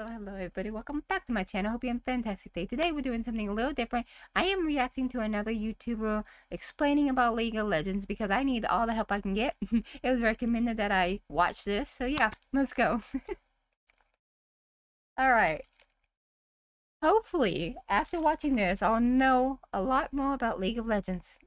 Hello, everybody. Welcome back to my channel. Hope you have a fantastic day. Today, we're doing something a little different. I am reacting to another YouTuber explaining about League of Legends because I need all the help I can get. It was recommended that I watch this. So yeah, let's go. Alright. Hopefully, after watching this, I'll know a lot more about League of Legends.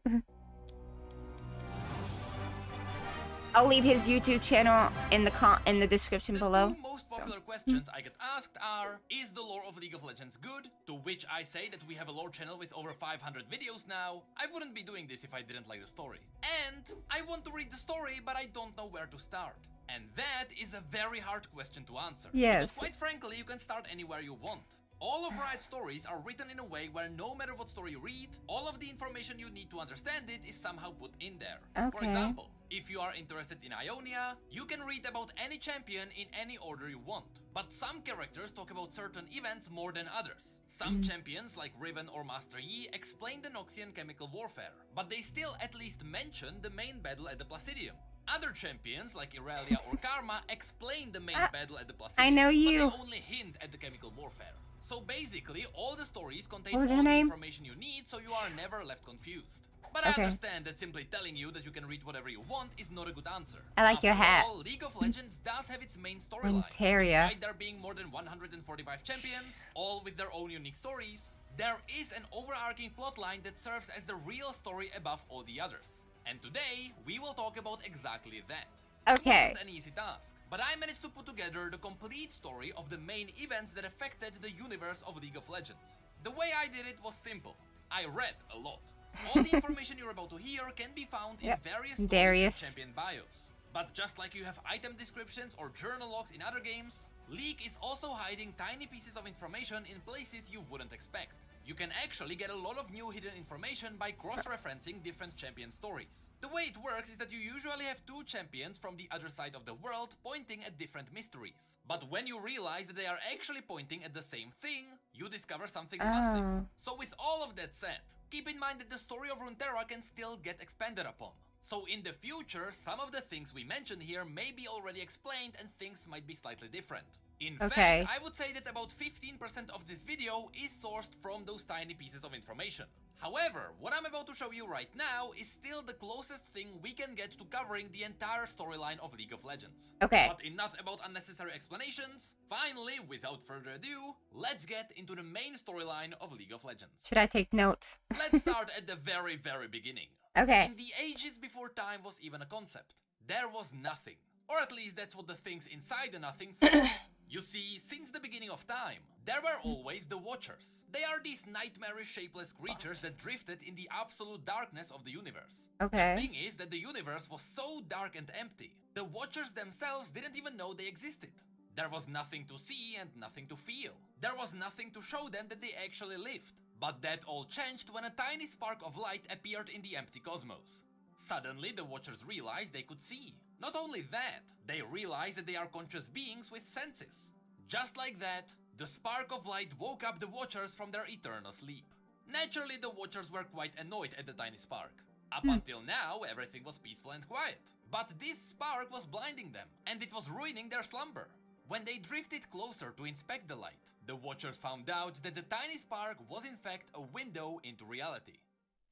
I'll leave his YouTube channel in the description below. The two most popular questions I get asked are: is the lore of League of Legends good? To which I say that we have a lore channel with over 500 videos now. I wouldn't be doing this if I didn't like the story. And I want to read the story, but I don't know where to start. And that is a very hard question to answer. Yes. Because quite frankly, you can start anywhere you want. All of Riot's stories are written in a way where no matter what story you read, all of the information you need to understand it is somehow put in there. Okay. For example, if you are interested in Ionia, you can read about any champion in any order you want. But some characters talk about certain events more than others. Some champions like Riven or Master Yi explain the Noxian chemical warfare, but they still at least mention the main battle at the Placidium. Other champions like Irelia or Karma explain the main battle at the Placidium, I know you. but they only hint at the chemical warfare. So basically, all the stories contain What was all her the name? information you need, so you are never left confused. But Okay. I understand that simply telling you that you can read whatever you want is not a good answer. I like your hat. After all, League of Legends does have its main storyline. Ontaria. Despite there being more than 145 champions, all with their own unique stories, there is an overarching plotline that serves as the real story above all the others. And today, we will talk about exactly that. Okay. It wasn't an easy task, but I managed to put together the complete story of the main events that affected the universe of League of Legends. The way I did it was simple. I read a lot. All the information you're about to hear can be found in various stories and champion bios. But just like you have item descriptions or journal logs in other games, League is also hiding tiny pieces of information in places you wouldn't expect. You can actually get a lot of new hidden information by cross-referencing different champion stories. The way it works is that you usually have two champions from the other side of the world pointing at different mysteries. But when you realize that they are actually pointing at the same thing, you discover something massive. So with all of that said, keep in mind that the story of Runeterra can still get expanded upon. So in the future, some of the things we mention here may be already explained and things might be slightly different. In fact, I would say that about 15% of this video is sourced from those tiny pieces of information. However, what I'm about to show you right now is still the closest thing we can get to covering the entire storyline of League of Legends. Okay. But enough about unnecessary explanations. Finally, without further ado, let's get into the main storyline of League of Legends. Should I take notes? Let's start at the very beginning. Okay. In the ages before time was even a concept, there was nothing. Or at least that's what the things inside the nothing thought. You see, since the beginning of time, there were always the Watchers. They are these nightmarish shapeless creatures that drifted in the absolute darkness of the universe. Okay. The thing is that the universe was so dark and empty, the Watchers themselves didn't even know they existed. There was nothing to see and nothing to feel. There was nothing to show them that they actually lived. But that all changed when a tiny spark of light appeared in the empty cosmos. Suddenly, the Watchers realized they could see. Not only that, they realized that they are conscious beings with senses. Just like that, the spark of light woke up the Watchers from their eternal sleep. Naturally, the Watchers were quite annoyed at the tiny spark. Up until now, everything was peaceful and quiet. But this spark was blinding them, and it was ruining their slumber. When they drifted closer to inspect the light, the Watchers found out that the tiny spark was in fact a window into reality.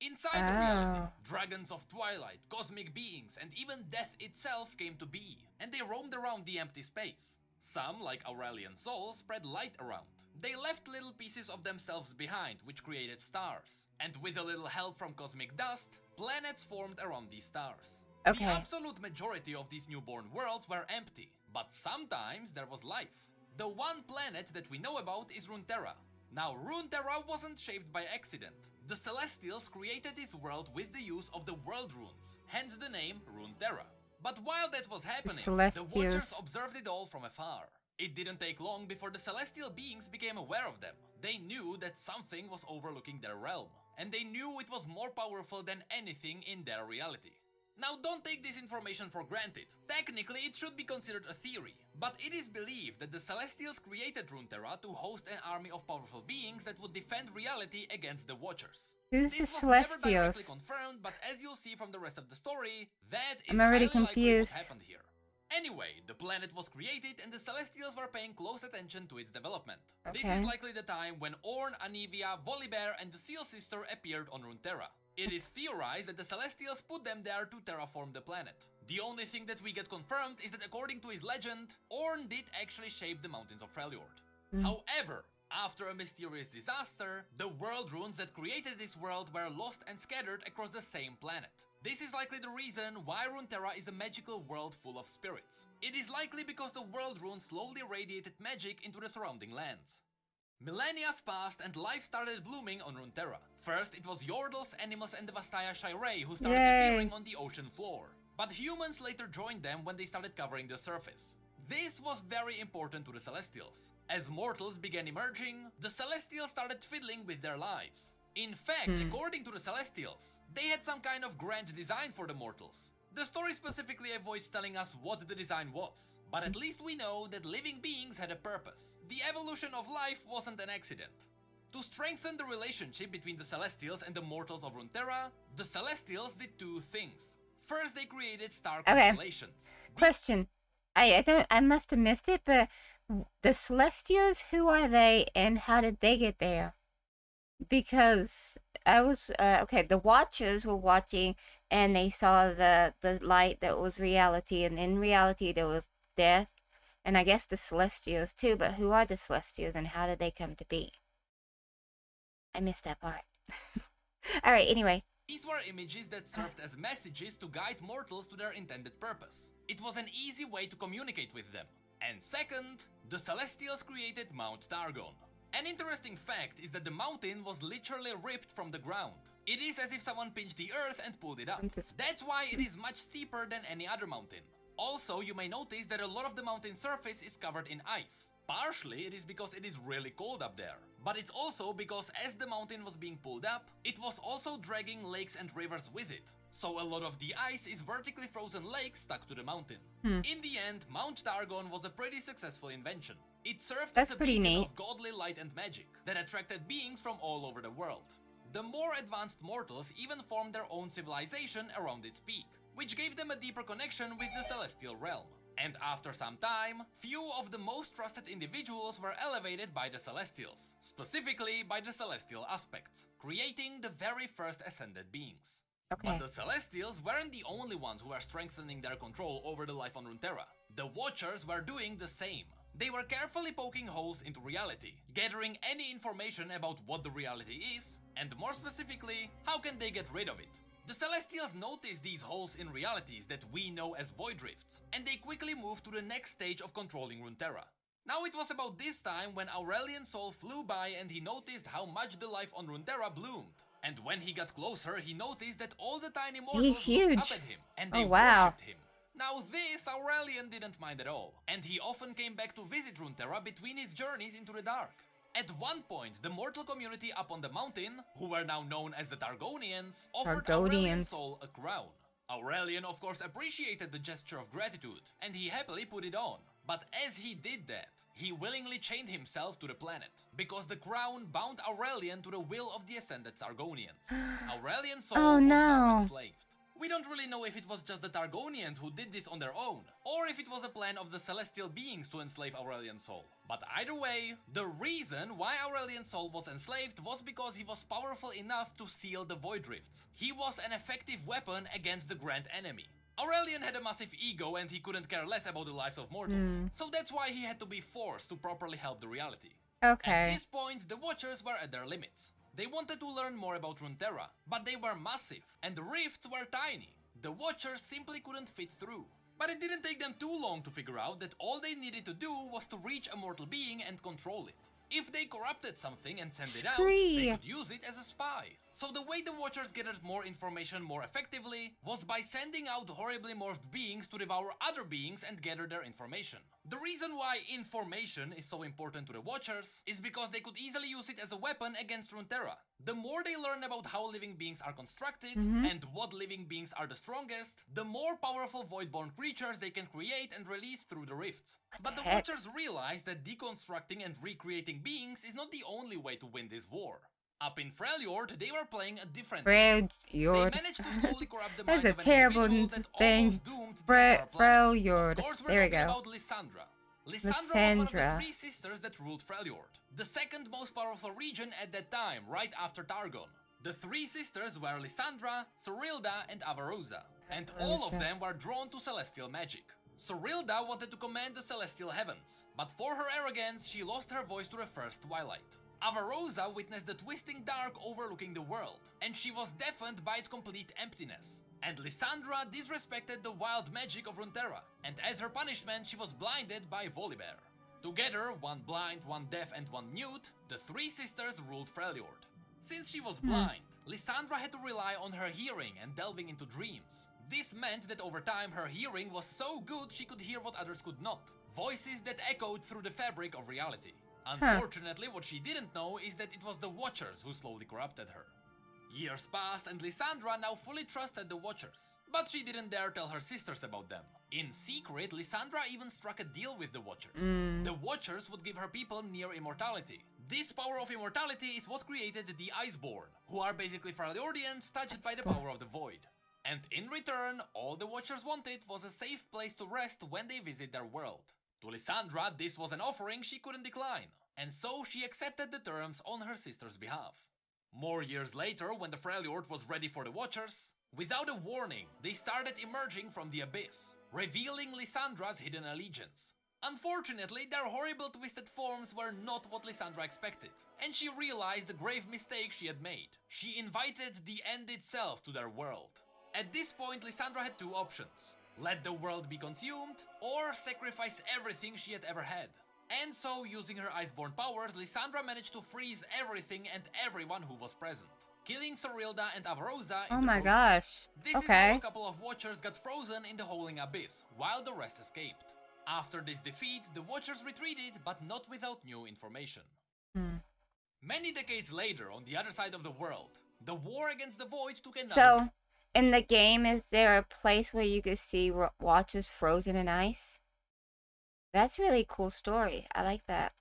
Inside the reality, dragons of twilight, cosmic beings, and even death itself came to be, and they roamed around the empty space. Some, like Aurelian souls, spread light around. They left little pieces of themselves behind, which created stars. And with a little help from cosmic dust, planets formed around these stars. The absolute majority of these newborn worlds were empty, but sometimes there was life. The one planet that we know about is Runeterra. Now, Runeterra wasn't shaped by accident. The Celestials created this world with the use of the world runes, hence the name Runeterra. But while that was happening, the Watchers observed it all from afar. It didn't take long before the celestial beings became aware of them. They knew that something was overlooking their realm, and they knew it was more powerful than anything in their reality. Now, don't take this information for granted. Technically, it should be considered a theory, but it is believed that the Celestials created Runeterra to host an army of powerful beings that would defend reality against the Watchers. Who's the This was never directly Celestials? confirmed, but as you'll see from the rest of the story, that is I'm already highly likely what confused. happened here. Anyway, the planet was created and the Celestials were paying close attention to its development. This Okay. is likely the time when Ornn, Anivia, Volibear and the Seal Sister appeared on Runeterra. It is theorized that the Celestials put them there to terraform the planet. The only thing that we get confirmed is that according to his legend, Ornn did actually shape the mountains of Freljord. However, after a mysterious disaster, the world runes that created this world were lost and scattered across the same planet. This is likely the reason why Runeterra is a magical world full of spirits. It is likely because the world runes slowly radiated magic into the surrounding lands. Millennia passed and life started blooming on Runeterra. First it was Yordles, Animals and the Vastaya Shirei who started appearing on the ocean floor. But humans later joined them when they started covering the surface. This was very important to the Celestials. As mortals began emerging, the Celestials started fiddling with their lives. In fact, according to the Celestials, they had some kind of grand design for the mortals. The story specifically avoids telling us what the design was, but at least we know that living beings had a purpose. The evolution of life wasn't an accident. To strengthen the relationship between the Celestials and the mortals of Runeterra, the Celestials did two things. First, they created star constellations. Question. I must have missed it, but the Celestials, who are they and how did they get there? Because I was okay, the Watchers were watching and they saw the light that was reality, and in reality there was death, and I guess the Celestials too, but who are the Celestials and how did they come to be? I missed that part. Alright, anyway. These were images that served as messages to guide mortals to their intended purpose. It was an easy way to communicate with them. And second, the Celestials created Mount Targon. An interesting fact is that the mountain was literally ripped from the ground. It is as if someone pinched the earth and pulled it up. That's why it is much steeper than any other mountain. Also, you may notice that a lot of the mountain surface is covered in ice. Partially, it is because it is really cold up there. But it's also because as the mountain was being pulled up, it was also dragging lakes and rivers with it. So a lot of the ice is vertically frozen lakes stuck to the mountain. In the end, Mount Targon was a pretty successful invention. It served as a beacon of godly light and magic that attracted beings from all over the world. The more advanced mortals even formed their own civilization around its peak, which gave them a deeper connection with the celestial realm. And after some time, few of the most trusted individuals were elevated by the Celestials, specifically by the Celestial aspects, creating the very first ascended beings. But the Celestials weren't the only ones who were strengthening their control over the life on Runeterra. The Watchers were doing the same. They were carefully poking holes into reality, gathering any information about what the reality is, and more specifically, how can they get rid of it. The Celestials noticed these holes in realities that we know as void rifts, and they quickly moved to the next stage of controlling Runeterra. Now it was about this time when Aurelian's soul flew by and he noticed how much the life on Runeterra bloomed. And when he got closer, he noticed that all the tiny mortals looked up at him, and they worshipped him. Now this Aurelian didn't mind at all, and he often came back to visit Runeterra between his journeys into the dark. At one point, the mortal community up on the mountain, who were now known as the Targonians, offered Aurelian's soul a crown. Aurelian of course appreciated the gesture of gratitude, and he happily put it on. But as he did that, he willingly chained himself to the planet, because the crown bound Aurelian to the will of the ascended Targonians. Aurelian's soul was now enslaved. We don't really know if it was just the Targonians who did this on their own, or if it was a plan of the celestial beings to enslave Aurelian's soul. But either way, the reason why Aurelian's soul was enslaved was because he was powerful enough to seal the void rifts. He was an effective weapon against the grand enemy. Aurelian had a massive ego and he couldn't care less about the lives of mortals, so that's why he had to be forced to properly help the reality. At this point, the Watchers were at their limits. They wanted to learn more about Runeterra, but they were massive, and the rifts were tiny. The Watchers simply couldn't fit through. But it didn't take them too long to figure out that all they needed to do was to reach a mortal being and control it. If they corrupted something and sent it out, they could use it as a spy. So the way the Watchers gathered more information more effectively was by sending out horribly morphed beings to devour other beings and gather their information. The reason why information is so important to the Watchers is because they could easily use it as a weapon against Runeterra. The more they learn about how living beings are constructed and what living beings are the strongest, the more powerful voidborn creatures they can create and release through the rifts. But the Watchers realize that deconstructing and recreating beings is not the only way to win this war. Up in Freljord, they were playing a different Frail They Yord. managed to slowly corrupt the That's mind a of an terrible individual that thing. almost doomed the entire planet. Frail Yord. Of course, we're There we talking go. about Lysandra. Lysandra was one of the Lysandra. 3 sisters that ruled Freljord, the second most powerful region at that time, right after Targon. The 3 sisters were Lysandra, Sorilda, and Avarosa, and all of Avarosa. them were drawn to celestial magic. Sorilda wanted to command the celestial heavens, but for her arrogance, she lost her voice to the first Twilight. Avarosa witnessed the twisting dark overlooking the world, and she was deafened by its complete emptiness. And Lysandra disrespected the wild magic of Runeterra, and as her punishment she was blinded by Volibear. Together, one blind, one deaf and one mute, the 3 sisters ruled Freljord. Since she was blind, Lysandra had to rely on her hearing and delving into dreams. This meant that over time her hearing was so good she could hear what others could not, voices that echoed through the fabric of reality. Unfortunately, what she didn't know is that it was the Watchers who slowly corrupted her. Years passed and Lysandra now fully trusted the Watchers, but she didn't dare tell her sisters about them. In secret, Lysandra even struck a deal with the Watchers. The Watchers would give her people near immortality. This power of immortality is what created the Iceborn, who are basically Freljordians touched by the power of the Void. And in return, all the Watchers wanted was a safe place to rest when they visit their world. To Lysandra, this was an offering she couldn't decline, and so she accepted the terms on her sister's behalf. More years later, when the Freljord was ready for the Watchers, without a warning, they started emerging from the abyss, revealing Lysandra's hidden allegiance. Unfortunately, their horrible twisted forms were not what Lysandra expected, and she realized the grave mistake she had made. She invited the end itself to their world. At this point, Lysandra had 2 options. Let the world be consumed, or sacrifice everything she had ever had. And so, using her Iceborn powers, Lysandra managed to freeze everything and everyone who was present, killing Sorilda and Avarosa in Oh the my process. gosh. This is how a couple of Watchers got frozen in the Howling Abyss, while the rest escaped. After this defeat, the Watchers retreated, but not without new information. Many decades later, on the other side of the world, the war against the Void took another So, in the game, is there a place where you could see Watchers frozen in ice? That's really a cool story. I like that.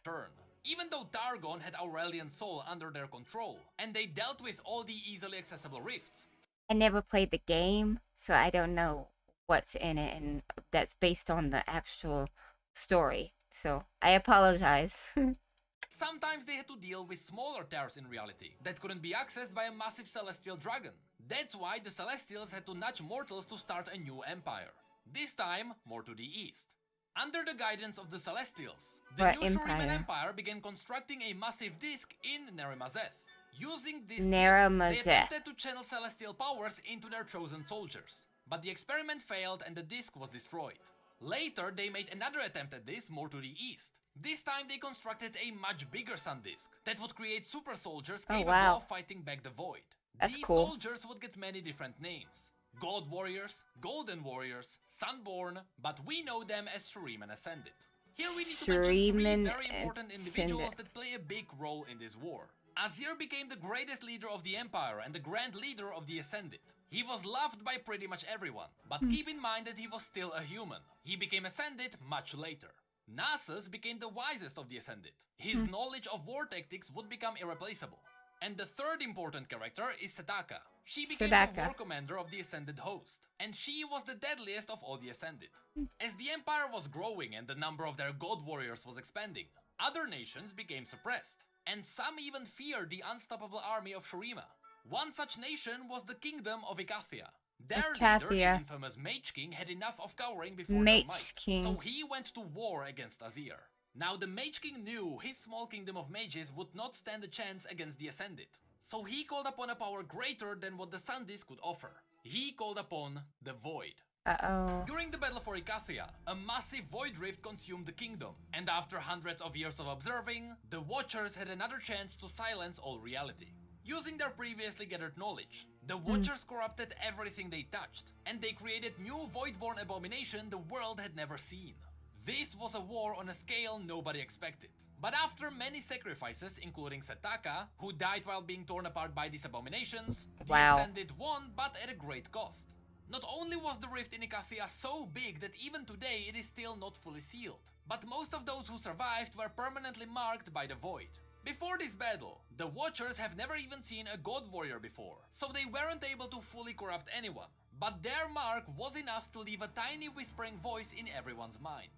turn. Even though Targon had Aurelian's soul under their control, and they dealt with all the easily accessible rifts, I never played the game, so I don't know what's in it, and that's based on the actual story. So, I apologize. sometimes they had to deal with smaller tears in reality that couldn't be accessed by a massive celestial dragon. That's why the Celestials had to nudge mortals to start a new empire. This time, more to the east. Under the guidance of the Celestials, the What new Shuriman empire? Empire began constructing a massive disk in Nerimazeth. Using this Nerimazeth. disk, they attempted to channel celestial powers into their chosen soldiers. But the experiment failed and the disk was destroyed. Later, they made another attempt at this more to the east. This time they constructed a much bigger sun disk that would create super soldiers Oh, capable wow. of fighting back the Void. That's These cool. soldiers would get many different names. God Warriors, Golden Warriors, Sunborn, but we know them as Shuriman Ascended. Here we need to mention 3 Shuriman very important individuals Ascended. that play a big role in this war. Azir became the greatest leader of the Empire and the Grand Leader of the Ascended. He was loved by pretty much everyone, but keep in mind that he was still a human. He became Ascended much later. Nasus became the wisest of the Ascended. His knowledge of war tactics would become irreplaceable. And the third important character is Setaka. She became the Setaka. war commander of the Ascended host, and she was the deadliest of all the Ascended. As the Empire was growing and the number of their god warriors was expanding, other nations became suppressed, and some even feared the unstoppable army of Shurima. One such nation was the kingdom of Icathia. Their leader, the Icathia. infamous Mage King, had enough of cowering before their Mage might, King. so he went to war against Azir. Now the Mage King knew his small kingdom of mages would not stand a chance against the Ascended, so he called upon a power greater than what the Sun Disk could offer. He called upon the Void. Uh-oh. During the Battle for Icathia, a massive void rift consumed the kingdom, and after hundreds of years of observing, the Watchers had another chance to silence all reality. Using their previously gathered knowledge, the Watchers corrupted everything they touched, and they created new voidborn abomination the world had never seen. This was a war on a scale nobody expected. But after many sacrifices, including Setaka, who died while being torn apart by these abominations, the Wow. Ascended won, but at a great cost. Not only was the rift in Icathia so big that even today it is still not fully sealed, but most of those who survived were permanently marked by the Void. Before this battle, the Watchers have never even seen a God Warrior before, so they weren't able to fully corrupt anyone. But their mark was enough to leave a tiny whispering voice in everyone's mind.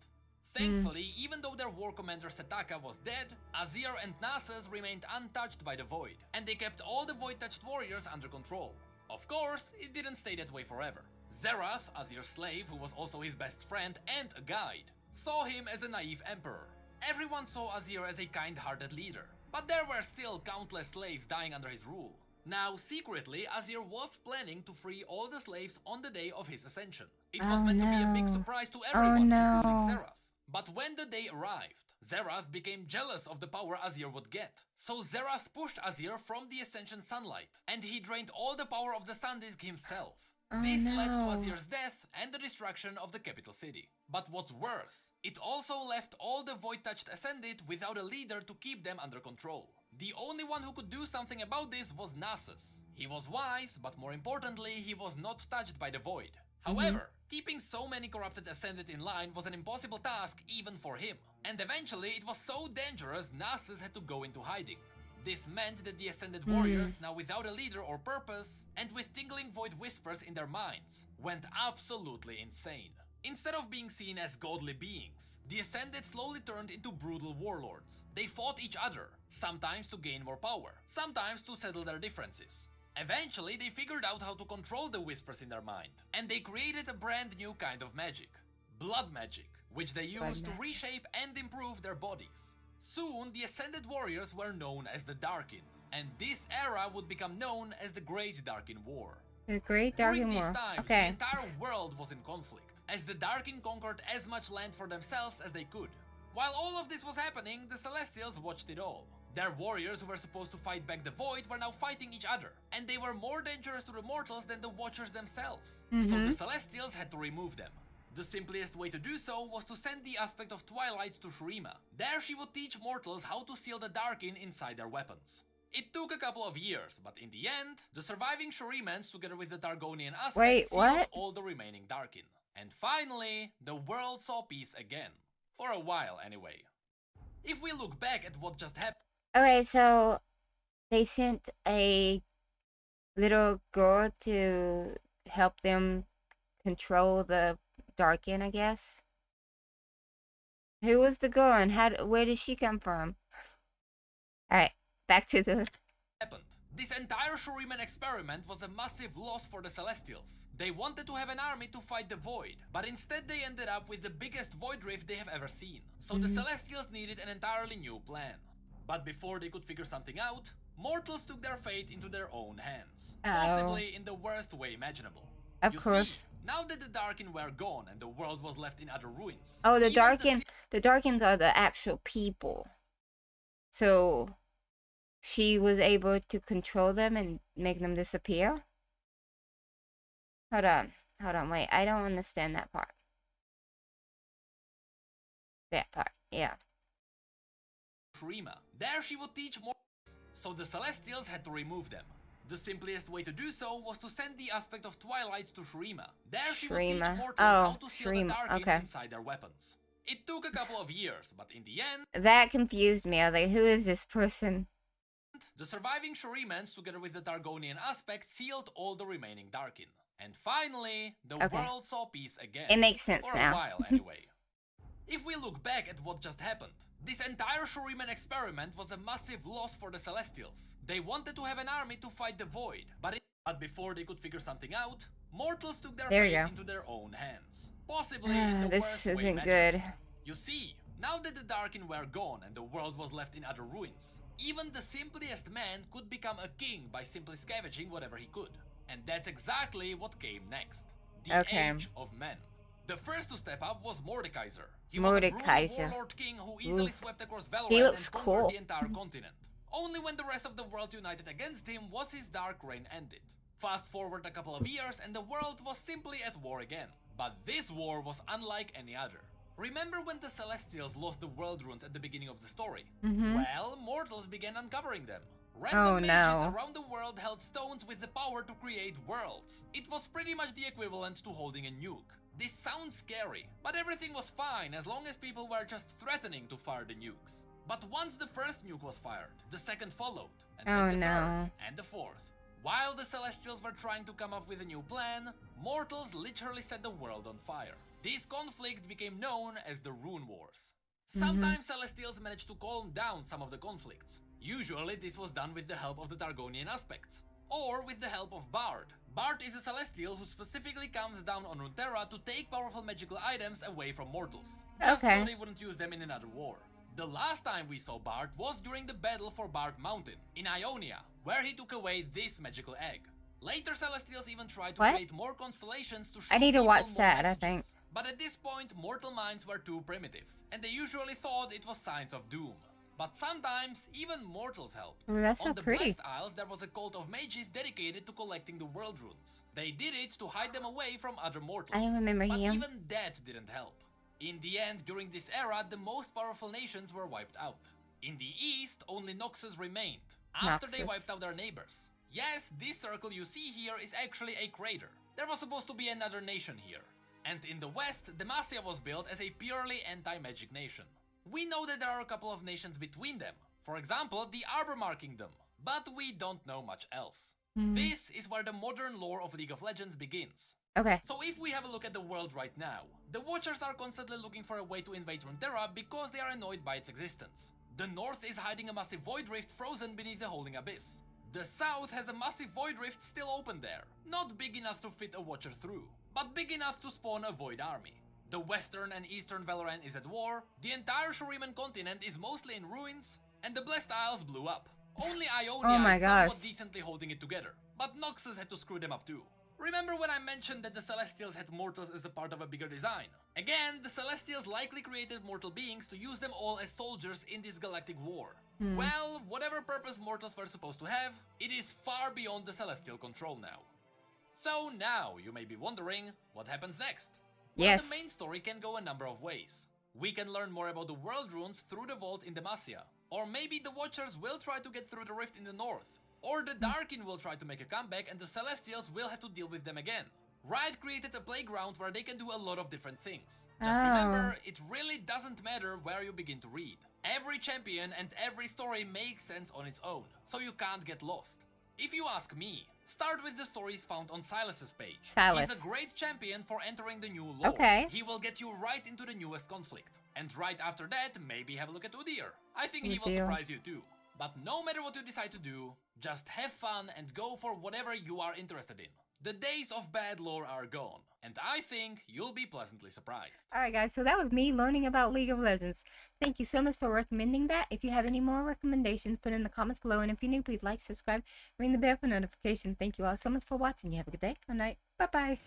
Thankfully, even though their war commander Setaka was dead, Azir and Nasus remained untouched by the Void, and they kept all the Void-touched warriors under control. Of course, it didn't stay that way forever. Zerath, Azir's slave, who was also his best friend and a guide, saw him as a naive emperor. Everyone saw Azir as a kind-hearted leader, but there were still countless slaves dying under his rule. Now, secretly, Azir was planning to free all the slaves on the day of his ascension. It was meant to be a big surprise to everyone, including Zerath. But when the day arrived, Zerath became jealous of the power Azir would get. So Zerath pushed Azir from the Ascension sunlight, and he drained all the power of the Sun Disk himself. This led to Azir's death and the destruction of the capital city. But what's worse, it also left all the Void-touched Ascended without a leader to keep them under control. The only one who could do something about this was Nasus. He was wise, but more importantly, he was not touched by the Void. However, keeping so many corrupted Ascended in line was an impossible task even for him. And eventually it was so dangerous, Nasus had to go into hiding. This meant that the Ascended warriors, now without a leader or purpose, and with tingling Void whispers in their minds, went absolutely insane. Instead of being seen as godly beings, the Ascended slowly turned into brutal warlords. They fought each other, sometimes to gain more power, sometimes to settle their differences. Eventually, they figured out how to control the whispers in their mind, and they created a brand new kind of magic. Blood magic, which they used to reshape and improve their bodies. Soon, the Ascended warriors were known as the Darkin, and this era would become known as the Great Darkin War. The Great Darkin During War. these times, the entire world was in conflict, as the Darkin conquered as much land for themselves as they could. While all of this was happening, the Celestials watched it all. Their warriors who were supposed to fight back the Void were now fighting each other, and they were more dangerous to the mortals than the Watchers themselves. So the Celestials had to remove them. The simplest way to do so was to send the aspect of Twilight to Shurima. There she would teach mortals how to seal the Darkin inside their weapons. It took a couple of years, but in the end, the surviving Shurimans together with the Targonian aspect sealed all the remaining Darkin. And finally, the world saw peace again. For a while anyway. If we look back at what just happened... Okay, so they sent a little girl to help them control the Darkin, I guess. Who was the girl and where did she come from? Alright, back to the... This entire Shuriman experiment was a massive loss for the Celestials. They wanted to have an army to fight the Void, but instead they ended up with the biggest Void Rift they have ever seen. So the Celestials needed an entirely new plan. But before they could figure something out, mortals took their fate into their own hands. Possibly in the worst way imaginable. Of course. See, now that the Darkin were gone and the world was left in utter ruins... Oh, the Darkins are the actual people. So... she was able to control them and make them disappear? Hold on, wait, I don't understand that part. That part, yeah. Shurima. There she would teach more, so the Celestials had to remove them. The simplest way to do so was to send the aspect of Twilight to Shurima. There she would teach mortals how to seal the Darkin inside their weapons. It took a couple of years, but in the end... that confused me. I was like, who is this person? The surviving Shurimans, together with the Targonian aspect, sealed all the remaining Darkin. And finally, the world saw peace again. It makes sense for now. a while, anyway. If we look back at what just happened, this entire Shuriman experiment was a massive loss for the Celestials. They wanted to have an army to fight the Void, but before they could figure something out, mortals took their fate into their own hands. Possibly in the this worst way isn't good. You see, now that the Darkin were gone and the world was left in utter ruins, even the simplest man could become a king by simply scavenging whatever he could. And that's exactly what came next. The Age of Men. The first to step up was Mordekaiser. He was a brutal warlord king who easily swept across Valorant and conquered the entire continent. Only when the rest of the world united against him was his dark reign ended. Fast forward a couple of years and the world was simply at war again. But this war was unlike any other. Remember when the Celestials lost the world runes at the beginning of the story? Well, mortals began uncovering them. Random mages around the world held stones with the power to create worlds. It was pretty much the equivalent to holding a nuke. This sounds scary, but everything was fine as long as people were just threatening to fire the nukes. But once the first nuke was fired, the second followed, and Oh, then the no. third, and the fourth. While the Celestials were trying to come up with a new plan, mortals literally set the world on fire. This conflict became known as the Rune Wars. Sometimes Celestials managed to calm down some of the conflicts. Usually this was done with the help of the Targonian aspects, or with the help of Bard. Bard is a Celestial who specifically comes down on Runeterra to take powerful magical items away from mortals, just Okay. so they wouldn't use them in another war. The last time we saw Bard was during the battle for Bard Mountain, in Ionia, where he took away this magical egg. Later Celestials even tried to What? create more constellations to shoot I need to people watch more that, I messages. think. But at this point, mortal minds were too primitive, and they usually thought it was signs of doom. But sometimes, even mortals helped. Ooh, that's so On the pretty. Blessed Isles, there was a cult of mages dedicated to collecting the world runes. They did it to hide them away from other mortals. I remember but him. even that didn't help. In the end, during this era, the most powerful nations were wiped out. In the east, only Noxus remained, after they Noxus. wiped out their neighbors. Yes, this circle you see here is actually a crater. There was supposed to be another nation here. And in the west, Demacia was built as a purely anti-magic nation. We know that there are a couple of nations between them. For example, the Arbormar Kingdom. But we don't know much else. This is where the modern lore of League of Legends begins. Okay. So if we have a look at the world right now, the Watchers are constantly looking for a way to invade Runeterra because they are annoyed by its existence. The north is hiding a massive void rift frozen beneath the holding abyss. The south has a massive void rift still open there, not big enough to fit a Watcher through, but big enough to spawn a void army. The western and eastern Valoran is at war, the entire Shuriman continent is mostly in ruins, and the Blessed Isles blew up. Only Ionia Oh my is somewhat gosh. decently holding it together, but Noxus had to screw them up too. Remember when I mentioned that the Celestials had mortals as a part of a bigger design? Again, the Celestials likely created mortal beings to use them all as soldiers in this galactic war. Well, whatever purpose mortals were supposed to have, it is far beyond the Celestial control now. So now, you may be wondering, what happens next? Well, Yes. the main story can go a number of ways. We can learn more about the world runes through the vault in Demacia. Or maybe the Watchers will try to get through the rift in the north. Or the Darkin will try to make a comeback and the Celestials will have to deal with them again. Riot created a playground where they can do a lot of different things. Just remember, it really doesn't matter where you begin to read. Every champion and every story makes sense on its own, so you can't get lost. If you ask me, start with the stories found on Silas's page. Silas. He's a great champion for entering the new lore. Okay. He will get you right into the newest conflict. And right after that, maybe have a look at Udyr. I think he will Udyr. surprise you too. But no matter what you decide to do, just have fun and go for whatever you are interested in. The days of bad lore are gone, and I think you'll be pleasantly surprised. Alright guys, so that was me learning about League of Legends. Thank you so much for recommending that. If you have any more recommendations, put in the comments below. And if you're new, please like, subscribe, ring the bell for notification. Thank you all so much for watching. You have a good day or night. Bye-bye.